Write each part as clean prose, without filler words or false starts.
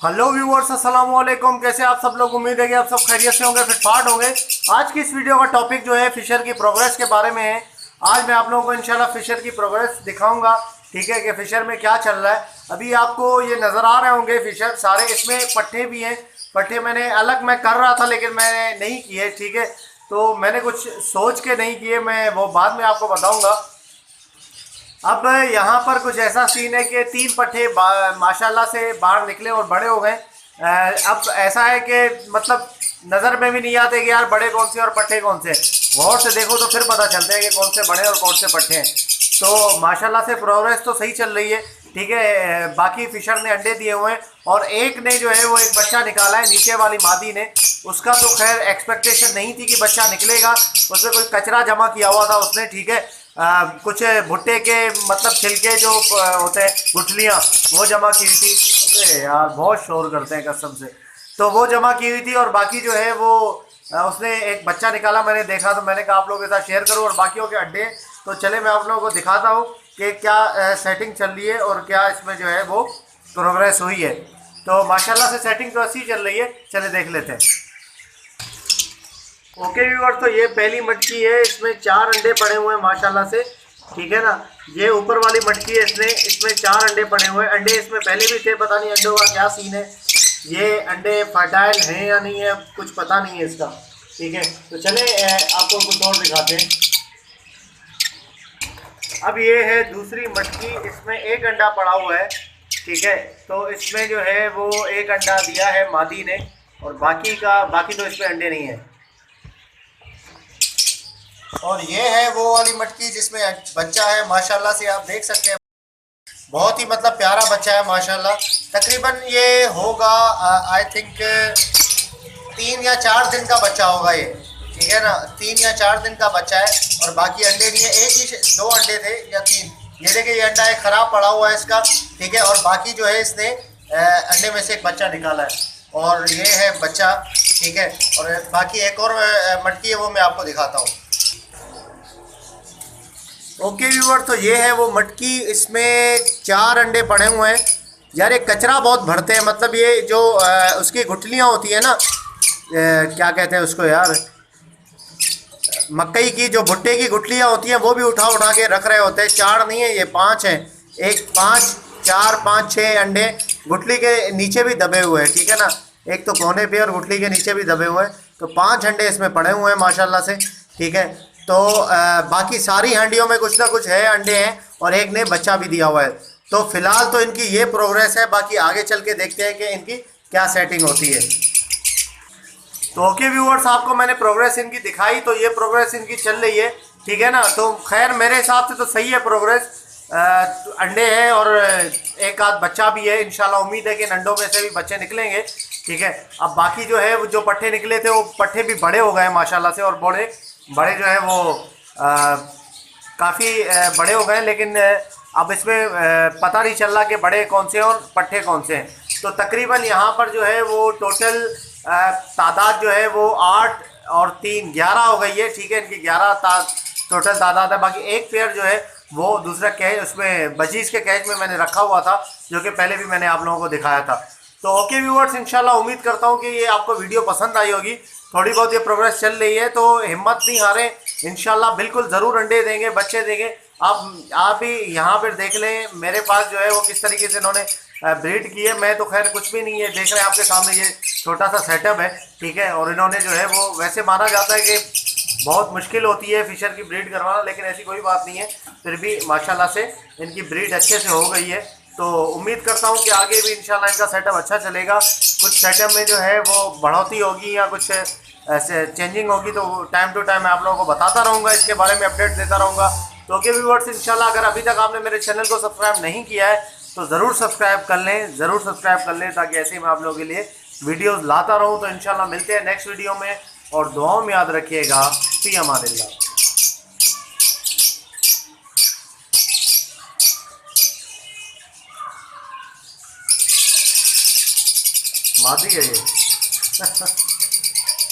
Hello viewers, अस्सलाम वालेकुम। कैसे आप सब लोग? उम्मीद है कि आप सब खैरियत से होंगे, फिटफाट होंगे। आज की इस वीडियो का टॉपिक जो है फिशर की प्रोग्रेस के बारे में है। आज मैं आप लोगों को इंशाल्लाह फिशर की प्रोग्रेस दिखाऊंगा, ठीक है, कि फिशर में क्या चल रहा है। अभी आपको ये नज़र आ रहे होंगे फिशर सारे, इसमें पट्टे भी हैं। पट्टे मैंने अलग मैं कर रहा था लेकिन मैंने नहीं किए, ठीक है। तो मैंने कुछ सोच के नहीं किए, मैं वो बाद में आपको बताऊँगा। अब यहाँ पर कुछ ऐसा सीन है कि तीन पट्टे माशाल्लाह से बाहर निकले और बड़े हो गए। अब ऐसा है कि मतलब नज़र में भी नहीं आते कि यार बड़े कौन से और पट्टे कौन से। गौर से देखो तो फिर पता चलता है कि कौन से बड़े और कौन से पट्टे हैं। तो माशाल्लाह से प्रोग्रेस तो सही चल रही है, ठीक है। बाकी फिशर ने अंडे दिए हुए हैं और एक ने जो है वो एक बच्चा निकाला है, नीचे वाली मादी ने। उसका तो खैर एक्सपेक्टेशन नहीं थी कि बच्चा निकलेगा, उसमें कोई कचरा जमा किया हुआ था उसने, ठीक है। कुछ भुट्टे के मतलब छिलके जो होते हैं, गुठलियाँ, वो जमा की हुई थी। अरे यार बहुत शोर करते हैं कसम से। तो वो जमा की हुई थी और बाकी जो है वो उसने एक बच्चा निकाला, मैंने देखा तो मैंने कहा आप लोगों के साथ शेयर करूँ। और बाकियों के अड्डे तो चले मैं आप लोगों को दिखाता हूँ कि क्या सेटिंग चल रही है और क्या इसमें जो है वो प्रोग्रेस हुई है। तो माशाल्लाह से सेटिंग तो अच्छी चल रही है, चले देख लेते हैं। ओके व्यूअर, तो ये पहली मटकी है, इसमें 4 अंडे पड़े हुए हैं माशाल्लाह से, ठीक है ना। ये ऊपर वाली मटकी है, इसमें 4 अंडे पड़े हुए हैं। अंडे इसमें पहले भी थे, पता नहीं अंडों का क्या सीन है। ये अंडे फर्टाइल हैं या नहीं है कुछ पता नहीं है इसका, ठीक है। तो चले आपको कुछ और दिखाते हैं। अब ये है दूसरी मटकी, इसमें एक अंडा पड़ा हुआ है, ठीक है। तो इसमें जो है वो एक अंडा दिया है मादी ने और बाकी तो इसमें अंडे नहीं है। और ये है वो वाली मटकी जिसमें बच्चा है, माशाल्लाह से आप देख सकते हैं। बहुत ही मतलब प्यारा बच्चा है माशाल्लाह। तकरीबन ये होगा आई थिंक 3 या 4 दिन का बच्चा होगा ये, ठीक है ना। 3 या 4 दिन का बच्चा है और बाकी अंडे नहीं है। एक ही 2 अंडे थे या 3। ये देखिए, ये अंडा एक ख़राब पड़ा हुआ है इसका, ठीक है। और बाकी जो है इसने अंडे में से एक बच्चा निकाला है और ये है बच्चा, ठीक है। और बाकी एक और मटकी है, वो मैं आपको दिखाता हूँ। ओके व्यूअर, तो ये है वो मटकी, इसमें 4 अंडे पड़े हुए हैं। यार ये कचरा बहुत भरते हैं, मतलब ये जो उसकी गुठलियाँ होती है ना, क्या कहते हैं उसको यार, मकई की जो भुट्टे की गुठलियाँ होती हैं वो भी उठा उठा के रख रहे होते हैं। 4 नहीं है, ये 5 हैं। एक 5 4 5 6 अंडे गुठली के नीचे भी दबे हुए हैं, ठीक है ना। एक तो कोने पे और गुठली के नीचे भी दबे हुए हैं। तो 5 अंडे इसमें पड़े हुए हैं माशाल्लाह से, ठीक है। तो बाकी सारी हांडियों में कुछ ना कुछ है, अंडे हैं और एक ने बच्चा भी दिया हुआ है। तो फिलहाल तो इनकी ये प्रोग्रेस है, बाकी आगे चल के देखते हैं कि इनकी क्या सेटिंग होती है। तो ओके व्यूअर्स, आपको मैंने प्रोग्रेस इनकी दिखाई, तो ये प्रोग्रेस इनकी चल रही है, ठीक है ना। तो खैर मेरे हिसाब से तो सही है प्रोग्रेस। अंडे हैं और एक आध बच्चा भी है। इंशाल्लाह उम्मीद है कि अंडों में से भी बच्चे निकलेंगे, ठीक है। अब बाकी जो है वो जो पट्टे निकले थे वो पट्टे भी बड़े हो गए माशाल्लाह से, और बड़े बड़े जो है वो काफ़ी बड़े हो गए। लेकिन अब इसमें पता नहीं चल रहा कि बड़े कौन से हैं और पट्टे कौन से हैं। तो तकरीबन यहाँ पर जो है वो टोटल तादाद जो है वो 8 और 3 11 हो गई है, ठीक है। इनकी 11 टोटल तादाद है। बाकी एक पेयर जो है वो दूसरा कैच, उसमें बजीज के कैच में मैंने रखा हुआ था, जो कि पहले भी मैंने आप लोगों को दिखाया था। तो ओके व्यूअर्स, इंशाल्लाह उम्मीद करता हूँ कि ये आपको वीडियो पसंद आई होगी। थोड़ी बहुत ये प्रोग्रेस चल रही है तो हिम्मत नहीं हारें, इंशाल्लाह बिल्कुल ज़रूर अंडे देंगे, बच्चे देंगे। आप भी यहाँ पर देख लें मेरे पास जो है वो किस तरीके से इन्होंने ब्रीड की है। मैं तो खैर कुछ भी नहीं है, देख रहे हैं आपके सामने ये छोटा सा सेटअप है, ठीक है। और इन्होंने जो है वो, वैसे माना जाता है कि बहुत मुश्किल होती है फिशर की ब्रीड करवाना, लेकिन ऐसी कोई बात नहीं है। फिर भी माशाल्लाह से इनकी ब्रीड अच्छे से हो गई है। तो उम्मीद करता हूँ कि आगे भी इंशाल्लाह इनका सेटअप अच्छा चलेगा। कुछ सेटअप में जो है वो बढ़ोतरी होगी या कुछ ऐसे चेंजिंग होगी तो टाइम टू टाइम मैं आप लोगों को बताता रहूँगा, इसके बारे में अपडेट देता रहूँगा। तो ओके व्यूअर्स, इंशाल्लाह अगर अभी तक आपने मेरे चैनल को सब्सक्राइब नहीं किया है तो ज़रूर सब्सक्राइब कर लें, ज़रूर सब्सक्राइब कर लें, ताकि ऐसे ही मैं आप लोगों के लिए वीडियोस लाता रहूं। तो इंशाल्लाह मिलते हैं नेक्स्ट वीडियो में, और दुआओं में याद रखिएगा। फी अमानिल्लाह। मादी है ये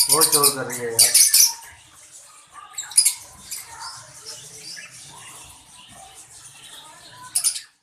बहुत शोर कर रही है यार।